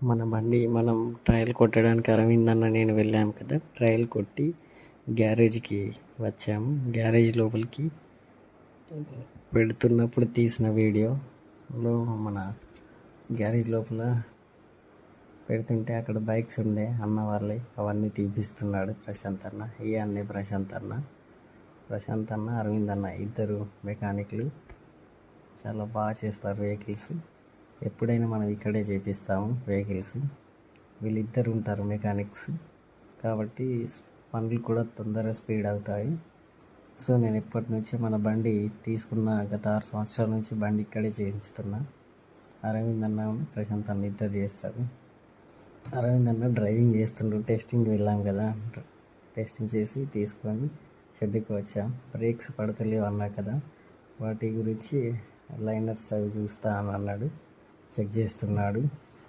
మన బండి మనం ట్రయల్ కొట్టడానికి అరవింద్ అన్న నేను వెళ్ళాము కదా. ట్రయల్ కొట్టి గ్యారేజ్కి వచ్చాము. గ్యారేజ్ లోపలికి పెడుతున్నప్పుడు తీసిన వీడియోలో మన గ్యారేజ్ లోపల పెడుతుంటే అక్కడ బైక్స్ ఉండే అన్న వాళ్ళే అవన్నీ తీపిస్తున్నాడు ప్రశాంత్ అన్న. ఈ అన్నే ప్రశాంత్ అన్న అరవింద్ అన్న ఇద్దరు మెకానిక్లు చాలా బాగా చేస్తారు వెహికల్స్. ఎప్పుడైనా మనం ఇక్కడే చేపిస్తాము వెహికల్స్. వీళ్ళిద్దరు ఉంటారు మెకానిక్స్ కాబట్టి పనులు కూడా తొందరగా స్పీడ్ అవుతాయి. సో నేను ఎప్పటి నుంచి మన బండి తీసుకున్న గత 6 సంవత్సరాల నుంచి బండి ఇక్కడే చేయించుతున్నా. అరవింద్ అన్న ప్రశాంత్ అన్న ఇద్దరు చేస్తారు. అరవింద్ అన్న డ్రైవింగ్ చేస్తుండ్రు. టెస్టింగ్ వెళ్ళాం కదా, టెస్టింగ్ చేసి తీసుకొని షెడ్కి వచ్చాం. బ్రేక్స్ పడతలేవు అన్నా కదా, వాటి గురించి లైనర్స్ అవి చూస్తా అని అన్నాడు. చెక్ చేస్తున్నాడు.